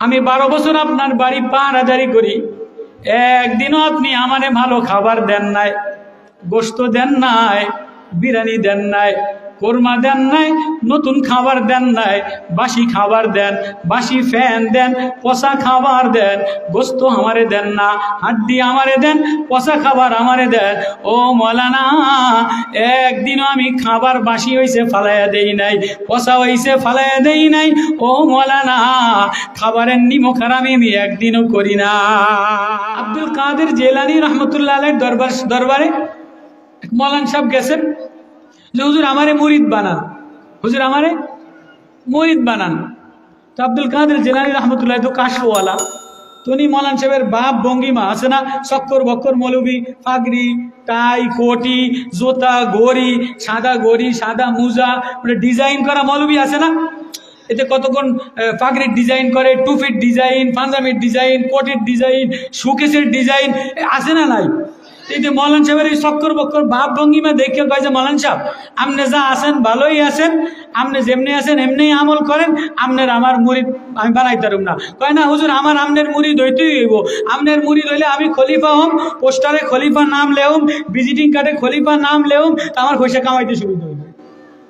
আমি 12 বছর আপনার বাড়ি পাহারাদারি করি, একদিনও আপনি আমারে ভালো খাবার দেন নাই, গোশত দেন নাই, বিরিয়ানি দেন নাই, কোরমা দেন নাই, নতুন খাবার দেন নাই, বাসি খাবার দেন, বাসি ফ্যান দেন, পচা খাবার দেন, গোশত আমারে দেন না, হাড্ডি আমারে দেন, পচা খাবার আমারে দেন। ও মৌলানা, একদিনও আমি খাবার বাসি হইছে ফালাইয়া দেই নাই, পচা হইছে ফালাইয়া দেই নাই। ও মৌলানা, খাবারের নিমখার আমি একদিনও করি না। আব্দুল কাদের জেলানী রহমতুল্লাহ আলাইহির দরবারে মৌলানা সাহেব গেছেন যে হুজুর আমারে মুরিদ বানান, হুজুর আমারে মুরিদ বানান। তো আব্দুল কাদের জেলানী রহমতুল্লাহ তো কাশওয়ালা, তো উনি মৌলানা সাহেবের বাপ ভঙ্গিমা আছে না, শক্কর বক্কর মৌলবি, পাগড়ি, টাই, কোটি, জোতা, গড়ি, সাদা গড়ি, সাদা মুজা, ডিজাইন করা মৌলবি আছে না, এতে কতক্ষণ পাগড়ির ডিজাইন করে, টুপির ডিজাইন, পাঞ্জাবির ডিজাইন, কোটির ডিজাইন, সুকেশের ডিজাইন আছে না নাই? এই যে মৌলানা সাহেবের এই শক্কর বক্কর ভাব ভঙ্গিমা দেখে কয় যে মৌলানা সাহেব আপনি যা আছেন ভালোই আছেন, আপনি যেমনি আছেন এমনি আমল করেন, আপনার আমার মুরিদ আমি বানাইতে পারব না। কয় না হুজুর, আমার আমনের মুরিদ হইতেই হইব, আমনের মুরিদ হইলে আমি খলিফা হম, পোস্টারে খলিফা নাম লেউম, ভিজিটিং কার্ডে খলিফা নাম লেউম, তা আমার পয়সা কামাইতে সুবিধা হইবে।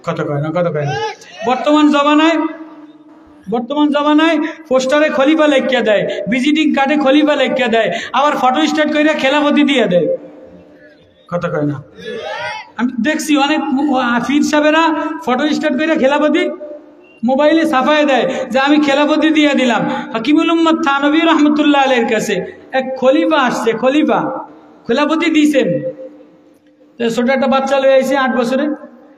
কথা কয় না, কথা কয় না। বর্তমান জমানায় পোস্টারে খলিফা লেখিয়া দেয়, ভিজিটিং কার্ডে খলিফা লেখিয়া দেয়, আবার ফটো স্টেট করে খেলাপতি দিয়ে দেয়। কথা কয় না। আমি দেখছি অনেক ফির সাহেবেরা ফটো স্টেট করে খেলাপতি মোবাইলে ছাপায় দেয় যে আমি খেলাপতি দিয়ে দিলাম। হাকিমুল উম্মত থানভী রহমতুল্লাহ আলাইহির কাছে এক খলিফা আসছে, খেলাপতি দিয়েছেন। ছোট একটা বাচ্চা লয়ে আইছে 8 বছরে,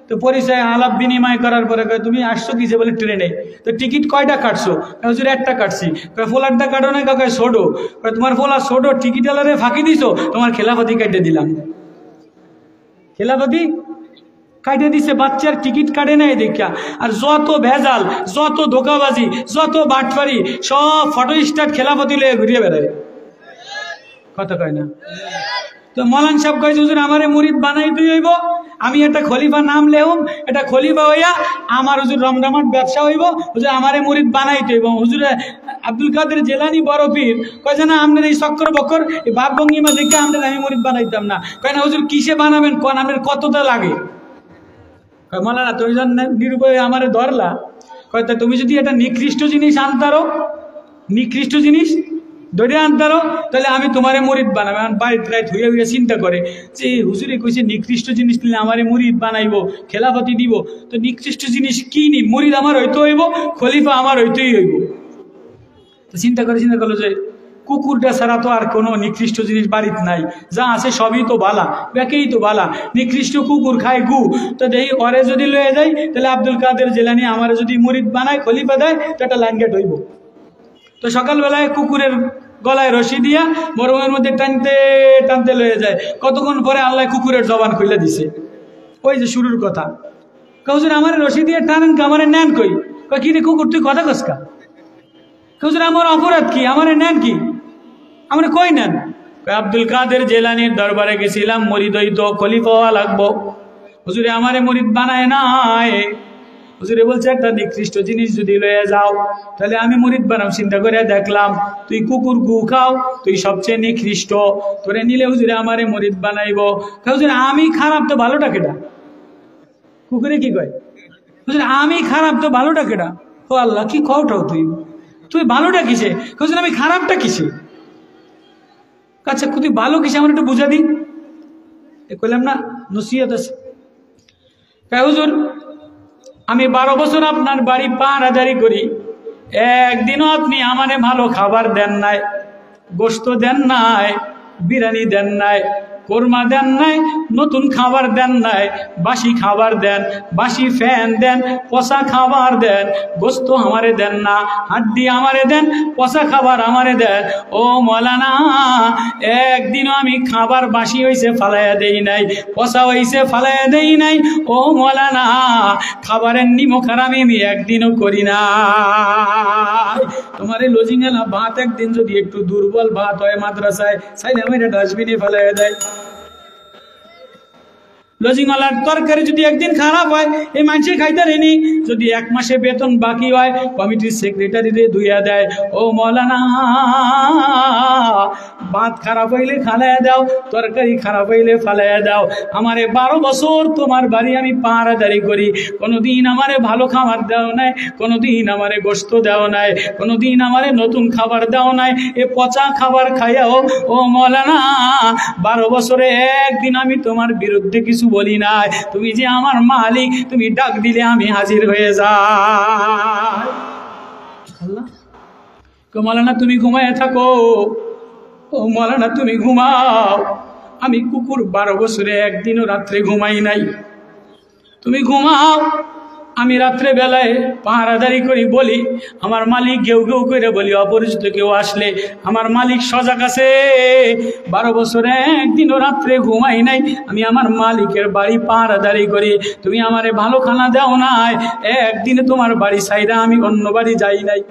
তো পরিচয় আলাপ বিনিময় করার পরে কয় তুমি আসছো কিসে, বলে ট্রেনে। তো টিকিট কয়টা কাটছো? হুজুর একটা কাটছি। ফোলারটা কাটো না, কাকায় ছোটো। তোমার ফোলা ছোটো, টিকিট আলারে ফাঁকি দিছো, তোমার খেলাফতি কাটে দিলাম। খেলাফতি কাটে দিছে, বাচ্চার টিকিট কাটে নাই দেখা। আর যত ভেজাল, যত ধোকাবাজি, যত বাটফারি, সব ফটো স্টার্ট খেলাফতি লয়ে ঘুরিয়ে বেড়ায়। কথা কয় না। তো মৌলানা সাহেব কয় হুজুর আমারে মুরিদ বানাইতে হইব, আমি একটা খলিফা নাম লেহুম, এটা খলিফা হইয়া আমার হুজুর রমরমাট ব্যবসা হইব, হুজুর আমারে মুরিদ বানাইতে হইব। হুজুর আব্দুল কাদের জেলানী বড় পীর কয় যে না, আপনার এই চক্কর বক্কর এই বাপ ভঙ্গিমা দেখে আপনার আমি মুরিদ বানাইতাম না। কয় না হুজুর কিসে বানাবেন কোন, আপনার কতটা লাগে? কয় মৌলানা তুমি যখন নিরুপায় আমারে ধরলা, কয় তা তুমি যদি এটা নিকৃষ্ট জিনিস আনতারো, নিকৃষ্ট জিনিস ধরে আনতারো, তাহলে আমি তোমারে মুরিদ বানাবো। এখন বাড়িতে রাইত হইয়া হইয়া চিন্তা করে যে হুজুরে কইছে নিকৃষ্ট জিনিস নিলে আমারে মুরিদ বানাইব, খেলাফতি দিব, তো নিকৃষ্ট জিনিস কি নি, মুরিদ আমার হইতে হইব, খলিফা আমার হইতেই হইব। তো চিন্তা করলো যে কুকুরটা ছাড়া তো আর কোনো নিকৃষ্ট জিনিস বাড়িতে নাই, যা আছে সবই তো বালা, ব্যাকেই তো বালা, নিকৃষ্ট কুকুর খায় গু। তো দেখি ওরে যদি লয়ে যাই, তাহলে আব্দুল কাদের জেলানী আমারে যদি মুরিদ বানায়, খলিফা দেয়, তো একটা লাইন গেট হইব। তো সকালবেলায় কুকুরের গলায় রশি দিয়া মরুমের মধ্যে টানতে টানতে লয়ে যায়। কতক্ষণ পরে আল্লাহ কুকুরের জবান খুলে দিছে। ওই যে শুরুর কথা, হুজুর আমার রশি দিয়ে টানেন, আমারে নেন কই? কি রে কুকুর তুই কথা কসকা? হুজুর আমার অপরাধ কি, আমারে নেন কি, আমরা কই নেন? আব্দুল কাদের জেলানীর দরবারে গেছিলাম, মুরিদ হইতো, খলিফা লাগবো, হুজুরে আমারে মুরিদ বানায় নাই। হুজুরে বলছে একটা নিকৃষ্ট জিনিস যদি লয়ে যাও, তাহলে আমি মুরিদ বানাও। চিন্তা করে দেখলাম তুই কুকুর গু খাও, তুই সবচেয়ে নিকৃষ্ট, তোরে নিলে হুজুরে আমারে মুরিদ বানাইব। হুজুর আমি খারাপ তো ভালোটা কেটা? কুকুরে কি কয়? হুজুর আমি খারাপ তো ভালোটা কেটা? ও আল্লাহ, কি খাওটাও তুই ভালোটা কিসে? হুজুর আমি খারাপটা কিসে? আচ্ছা তুই ভালো কিসে আমার একটু বুঝা দিন। কইলাম না নসিহত আছে। হুজুর আমি 12 বছর আপনার বাড়ি পাহারাদারি করি, একদিনও আপনি আমারে ভালো খাবার দেন নাই, গোশত দেন নাই, বিরিয়ানি দেন নাই, কোরমা দেন নাই, নতুন খাবার দেন নাই, বাসি খাবার দেন, বাসি ফ্যান দেন, পচা খাবার দেন, গোশত আমারে দেন না, হাড্ডি আমারে দেন, পচা খাবার আমারে দেন। ও মৌলানা, একদিনও আমি খাবার বাসি হইছে ফালাইয়া দেই নাই, পচা হইছে ফালাইয়া দেই নাই। ও মৌলানা, খাবারের নিমখার আমি একদিনও করি না। তোমার এই লজিংলা ভাত একদিন যদি একটু দুর্বল ভাত হয় মাদ্রাসায়, সাইলে আমি ডাস্টবিনে ফেলাইয়া দেয়। লজিংওয়ালার তরকারি যদি একদিন খারাপ হয় এই মানুষে খাইতে রেনি, যদি 1 মাসে বেতন বাকি হয় কমিটির সেক্রেটারিরে ধুইয়া দেয়, ও মৌলানা ভাত খারাপ হইলে খালাইয়া দাও, তরকারি খারাপ হইলে ফালাইয়া দাও। আমারে 12 বছর তোমার বাড়ি আমি পাহারাদারি করি, কোনোদিন আমারে ভালো খাবার দাও নাই, কোনোদিন আমারে গোশত দাও নাই, কোনোদিন আমারে নতুন খাবার দাও নাই, এ পচা খাবার খাইয়াও ও মৌলানা 12 বছরে একদিন আমি তোমার বিরুদ্ধে কিছু বলি নাই, তুমি যে আমার মালিক, তুমি ডাক দিলে আমি হাজির হয়ে যাই। আল্লাহ মৌলানা তুমি ঘুমায় থাকো, ও মৌলানা তুমি ঘুমাও, আমি কুকুর 12 বছরে একদিনও রাত্রে ঘুমাই নাই, তুমি ঘুমাও। আমি রাত্রে বেলায় পাহারাদারি করি, বলি আমার মালিক ঘেউ ঘেউ করে বলি, অপরিচিত কেউ আসলে আমার মালিক সজাগ আছে। 12 বছরে একদিনও রাত্রে ঘুমাই নাই, আমি আমার মালিকের বাড়ি পাহারাদারি করি, তুমি আমারে ভালো খানা দাও নাই, একদিনে তোমার বাড়ি ছাইরা আমি অন্য বাড়ি যাই নাই।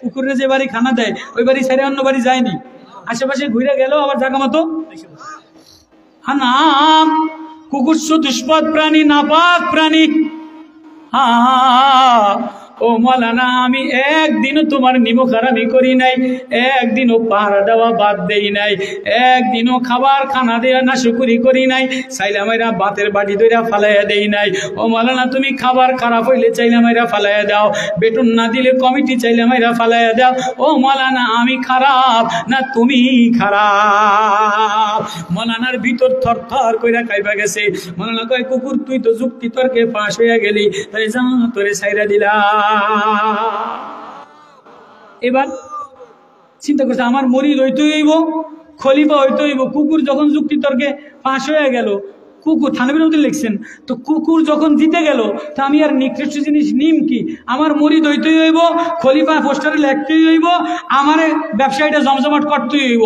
কুকুরে যে বাড়ি খানা দেয় ওই বাড়ি ছাইরা অন্য বাড়ি যায়নি, আশেপাশে ঘুরে গেল আবার জায়গা মতো। না, কুকুর দুষ্পদ প্রাণী, নাপাক প্রাণী। ও মৌলানা আমি একদিনও তোমার নিমখারামি করি নাই, একদিনও পাহারা দেওয়া বাদ দেই নাই, একদিনও খাবার খানা দেওয়া না শুকুরি করি নাই, চাইলে মাইরা বাতের বাড়ি ধইরা ফালাইয়া দেই নাই। ও মৌলানা তুমি খাবার খারাপ হইলে চাইলে মাইরা ফালাইয়া দাও, বেতন না দিলে কমিটি চাইলে মাইরা ফালাইয়া দাও। ও মৌলানা আমি খারাপ না তুমি খারাপ? মৌলানার ভিতর থর থর কইরা কাইবা গেছে। মৌলানা কয় কুকুর তুই তো যুক্তি তর্কে পাশ হইয়া গেলি, তাই যা তোরে ছাইরা দিলা। এবার চিন্তা করছে আমার মরিদ হইতে হইব, খলিফা হইতে হইব। কুকুর যখন যুক্তি তর্কে পাশ হয়ে গেল, কুকুর থানবীর মধ্যে লিখছেন, তো কুকুর যখন জিতে গেল তা আমি আর নিকৃষ্ট জিনিস নিম কি? আমার মরিদ হইতেই হইব, খলিফা পোস্টারে লিখতেই হইব, আমার ব্যবসায়ীটা জমজমাট করতেই হইব।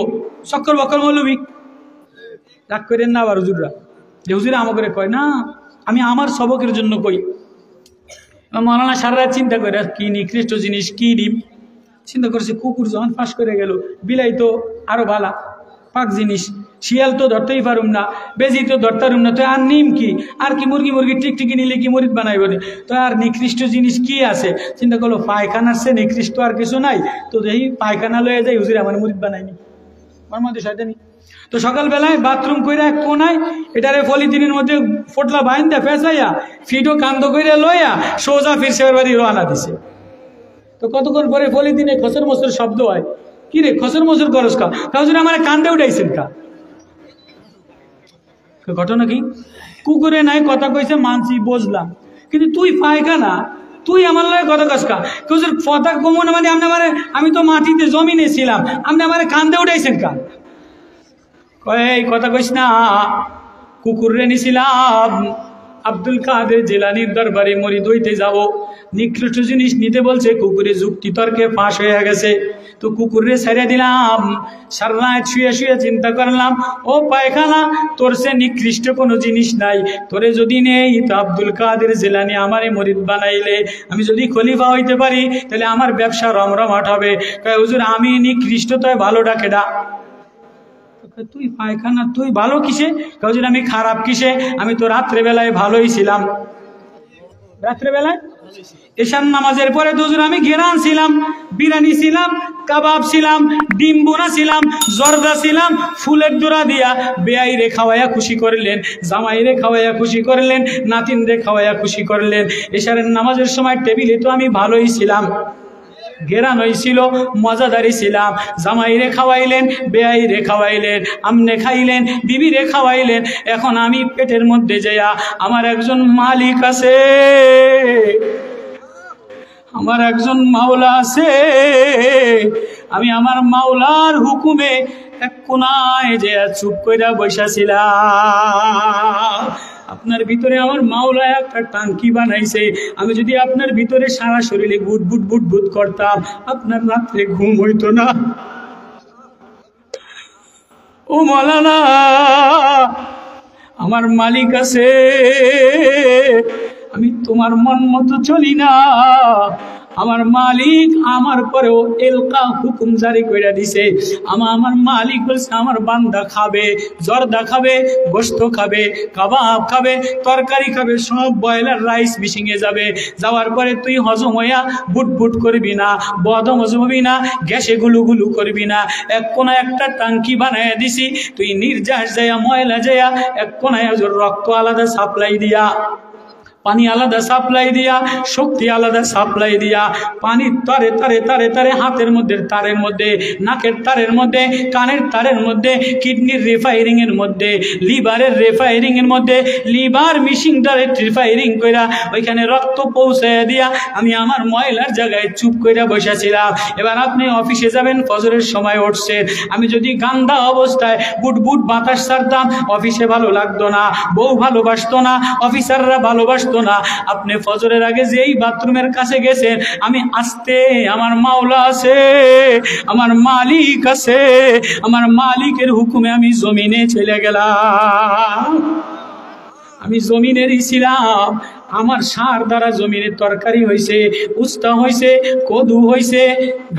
চক্কর বক্কর মৌলবী রাগ করেন না আবার হুজুররা, যে হুজুরা আমাকে কয় না, আমি আমার সবকের জন্য কই। মৌলানা সারা রাত চিন্তা করে কি নিকৃষ্ট জিনিস কি নিম, চিন্তা করছে কুকুর যখন ফাঁস করে গেল, বিলাই তো আরো ভালা পাক জিনিস, শিয়াল তো ধরতেই পারুম না, বেজি তো ধরতারুম না, তো আর নিম কি? আর কি মুরগি টিকটিকি নিলে কি মরিদ বানাইব? তো আর নিকৃষ্ট জিনিস কি আছে? চিন্তা করলো পায়খানার সে নিকৃষ্ট আর কিছু নাই, তো এই পায়খানা লয়ে যাই, হুজুর আমার মরিদ বানাইনি, আমার মধ্যে শয়তানি। তো সকালবেলায় বাথরুম কইরা এক কোনায় এটারে পলিথিনের মধ্যে ফোটলা বাইন্দা ফেসাইয়া ফিডো কান্দ কইরা লইয়া সোজা ফিরসের বাড়ি রওনা দিছে। তো কতক্ষণ পরে পলিথিনে খসর মসর শব্দ হয়, কি রে খসর মসর করস কা? হুজুর আমার কান্দে উঠাইছেন কা? ঘটনা কি? কুকুরে নাই কথা কইছে মানছি বুঝলাম, কিন্তু তুই পায়খানা, তুই আমার লগে কথা কস কা? হুজুর কথা কমন মানে আমি তো মাটিতে জমিনে ছিলাম, আপনি আমার কান্দে উঠাইছেন কা? এই কথা কইস না, কুকুরে নিছিলাম আব্দুল কাদের জিলানীর দরবারে মরিদ হইতে যাব, নিকৃষ্ট জিনিস নিতে বলছে, কুকুরে যুক্তি তর্কে ফাঁস হয়ে গেছে, তো কুকুরে ছেড়ে দিলাম। সারা রাত শুয়ে শুয়ে চিন্তা করলাম, ও পায়খানা তোর সে নিকৃষ্ট কোনো জিনিস নাই, তোরে যদি নেই তো আব্দুল কাদের জিলানী আমারে মরিদ বানাইলে, আমি যদি খলিফা হইতে পারি তাহলে আমার ব্যবসা রমরমাট হবে। কয় হুজুর আমি নিকৃষ্ট, তো ভালো ডাকে ডা। তুই পায়খানা তুই ভালো কিসে? হুজুর আমি খারাপ কিসে? আমি তো রাত্রেবেলায় ভালোই ছিলাম, রাত্রেবেলায় এশার নামাজের পরে তো হুজুর আমি ঘেরান ছিলাম, বিরিয়ানি ছিলাম, কাবাব ছিলাম, ডিম বোনা ছিলাম, জর্দা ছিলাম, ফুলের দোরা দিয়া বেয়াই রে খাওয়াইয়া খুশি করলেন, জামাই রে খাওয়াইয়া খুশি করলেন, নাতিন রে খাওয়াইয়া খুশি করলেন। এশারের নামাজের সময় টেবিলে তো আমি ভালোই ছিলাম, ঘেরান হয়েছিল, মজাদারি ছিলাম, জামাই রে খাওয়াইলেন, বেয়াই রে খাওয়াইলেন, আমনে খাইলেন, বিবি রে খাওয়াইলেন। এখন আমি পেটের মধ্যে যাইয়া আমার একজন মালিক আছে, আমার একজন মাওলা আছে, আমি আমার মাওলার হুকুমে এক কোনায় যে চুপ কইরা বসেছিলাম। আপনার ভিতরে আমার মাওলা একটা টাঙ্কি বানাইছে, আমি যদি আপনার ভিতরে সারা শরীরে বুট বুট বুট বুট করতাম, আপনার রাত্রে ঘুম হইতো না। ও মাওলানা আমার মালিক আছে, আমি তোমার মন মতো চলি না, আমার মালিক আমার পরেও এলকা হুকুম জারি করে দিছে। আমার মালিক বলছে আমার বান্দা খাবে, জর্দা খাবে, গোশত খাবে, কাবাব খাবে, তরকারি খাবে, সব বয়লার রাইস মিশিয়ে যাবে। যাওয়ার পরে তুই হজম হইয়া বুটবুট করবি না, বদম হজম হবি না, গ্যাসে গুলুগুলু করবি না। এক কোনায় একটা টাঙ্কি বানায় দিছি, তুই নির্যাস যাইয়া ময়লা যাইয়া এক কোনায় রক্ত আলাদা সাপ্লাই দিয়া, পানি আলাদা সাপ্লাই দিয়া, শক্তি আলাদা সাপ্লাই দিয়া, পানির তারে তারে তারে তারে, হাতের মধ্যে তারের মধ্যে, নাকের তারের মধ্যে, কানের তারের মধ্যে, কিডনির রিফায়ারিং এর মধ্যে, লিভারের রিফায়ারিং এর মধ্যে, লিভার মিশিং ডাইরেক্ট রিফায়ারিং কইরা ওইখানে রক্ত পৌঁছায় দিয়া আমি আমার ময়লার জায়গায় চুপ কইরা বসেছিলাম। এবার আপনি অফিসে যাবেন, ফজরের সময় উঠছেন, আমি যদি গান্দা অবস্থায় বুট বুট বাতাস ছাড়তাম, অফিসে ভালো লাগতো না, বউ ভালোবাসতো না, অফিসাররা ভালোবাসতো না। আপনি ফজরের আগে যেই বাথরুমের কাছে গেছেন, আমি আসতে আমার মাওলা আছে, আমার মালিক আছে, আমার মালিকের হুকুমে আমি জমিনে চলে গেলাম। আমি জমিনেরই ছিলাম, আমার সার দ্বারা জমিনের তরকারি হয়েছে, উস্তা হয়েছে, কদু হয়েছে,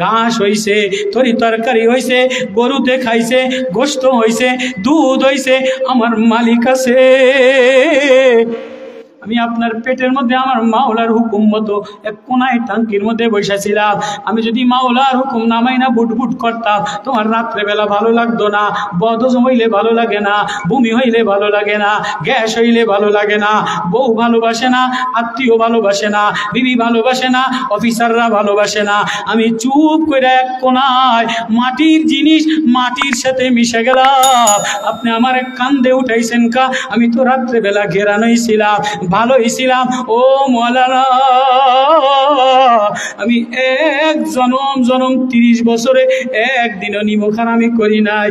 ঘাস হয়েছে, তরি তরকারি হয়েছে, গরুতে খাইছে, গোশত হয়েছে, দুধ হয়েছে, আমার মালিক আছে। আমি আপনার পেটের মধ্যে আমার মাওলার হুকুম মতো এক কোনায় টাঙ্কির মধ্যে বসেছিলাম। আমি যদি মাওলার হুকুম নামাই না বুটবুট করতাম, তোমার রাত্রেবেলা ভালো লাগতো না, বদহজম হইলে ভালো লাগে না, বমি হইলে ভালো লাগে না, গ্যাস হইলে ভালো লাগে না, বউ ভালোবাসে না, আত্মীয় ভালোবাসে না, বিবি ভালোবাসে না, অফিসাররা ভালোবাসে না। আমি চুপ করে এক কোনায় মাটির জিনিস মাটির সাথে মিশে গেলাম। আপনি আমার কান্দে উঠাইছেন কা? আমি তো রাত্রেবেলা ঘেরানোই ছিলাম, ভালোই ছিলাম। ও মওলানা, আমি এক জনম জনম 30 বছরে একদিনও নিমখান আমি করি নাই,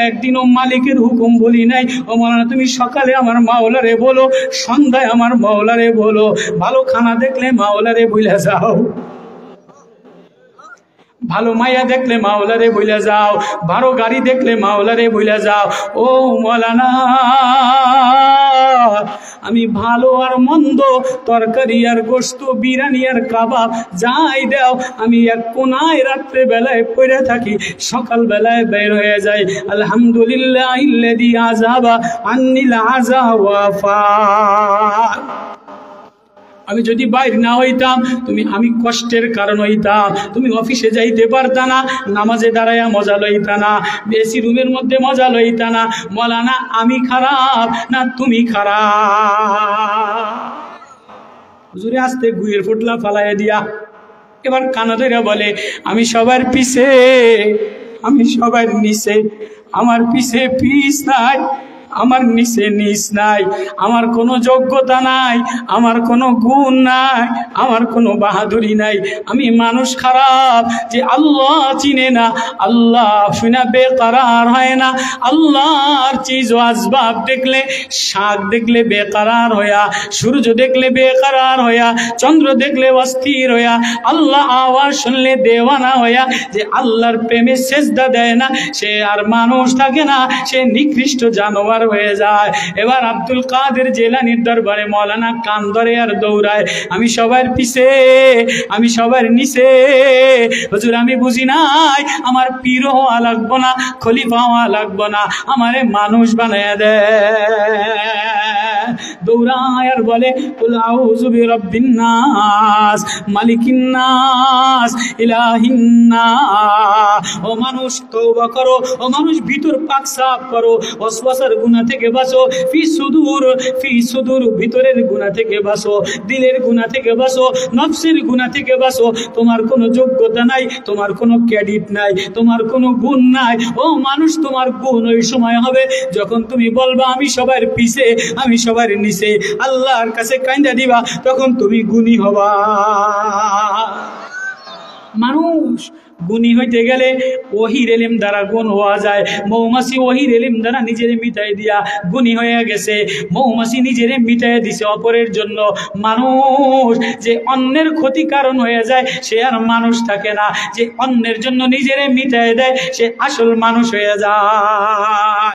একদিনও মালিকের হুকুম বলি নাই। ও মওলানা, তুমি সকালে আমার মাওলারে বলো, সন্ধ্যায় আমার মাওলারে বলো। ভালো খানা দেখলে মাওলারে ভুলে যাও, ভালো মাইয়া দেখলে মাওলারে ভুলে যাও, ভালো গাড়ি দেখলে মাওলারে ভুলে যাও। ও মওলানা, আমি ভালো আর মন্দ, তরকারি আর গোশত, বিরিয়ানি আর কাবাব যাই দাও, আমি এক কোনায় রাত্রে বেলায় পড়ে থাকি, সকাল বেলায় বের হয়ে যাই। আলহামদুলিল্লাহ ইল্লাযী আযাবা আন্নিল আযা ওয়া ফা। আমি যদি বাইরে না হইতাম, আমি কষ্টের কারণ হইতাম, তুমি অফিসে যাইতে পারতা না, নামাজে দাঁড়াইয়া মজা লইতা না, এসি রুমের মধ্যে মজা লইতা না। মওলানা, আমি খারাপ না তুমি খারাপ? হুজুরে আস্তে গুয়ের ফুটলা ফালাইয়া দিয়া এবার কানা ধরে বলে, আমি সবার পিছে, আমি সবার নিচে, আমার পিছে পিছ নাই, আমার নিচে নিচ নাই, আমার কোনো যোগ্যতা নাই, আমার কোনো গুণ নাই, আমার কোনো বাহাদুরি নাই। আমি মানুষ খারাপ যে আল্লাহ চিনে না, আল্লাহ শুনে বেকারার হয় না। আল্লাহর চিজ ও আসবাব দেখলে, শাক দেখলে বেকারার হইয়া, সূর্য দেখলে বেকারার হইয়া, চন্দ্র দেখলে অস্থির হইয়া, আল্লাহ আওয়াজ শুনলে দেওয়ানা হইয়া, যে আল্লাহর প্রেমে সেজদা দেয় না, সে আর মানুষ থাকে না, সে নিকৃষ্ট জানোয়ার হয়ে যায়। এবার আব্দুল কাদের জিলানীর দরবারে মওলানা কান ধরে আর দৌড়ায়, আমি সবার পিছে, আমি সবার নিচে। হুজুর, আমি বুঝি নাই, আমার পীর হওয়া লাগবো না, খলিফা হওয়া লাগবো না, আমারে মানুষ বানায় দেয়। দৌড়ায় আর বলে, কুল আউযু বিরাব্বিন নাস, মালিকিন নাস, ইলাহিন নাস। ও মানুষ তওবা করো, ও মানুষ ভিতর পাক সাফ করো, ওয়াসওয়াসার গুনাহ থেকে বাঁচো, ফি সুদূর ভিতরের গুনাহ থেকে বাঁচো, দিলের গুনাহ থেকে বাঁচো, নফসের গুনাহ থেকে বাঁচো। তোমার কোনো যোগ্যতা নাই, তোমার কোনো ক্রেডিট নাই, তোমার কোনো গুণ নাই। ও মানুষ, তোমার গুণ ওই সময় হবে যখন তুমি বলবা আমি সবার পিছে, আমি সবার নিচে। আল্লাহর কাছে কাইন্দা দিবা, তখন তুমি গুণী হবা। মানুষ গুণী হইতে গেলে ওহির ইলম দ্বারা গুণ হওয়া যায়। মৌমাছি ওহির ইলম দ্বারা নিজের মিটাই দিয়া গুণী হয়ে গেছে। মৌমাছি নিজের মিটাই দিছে অপরের জন্য। মানুষ যে অন্যের ক্ষতি কারণ হয়ে যায়, সে আর মানুষ থাকে না। যে অন্যের জন্য নিজের মিটাই দেয়, সে আসল মানুষ হয়ে যায়।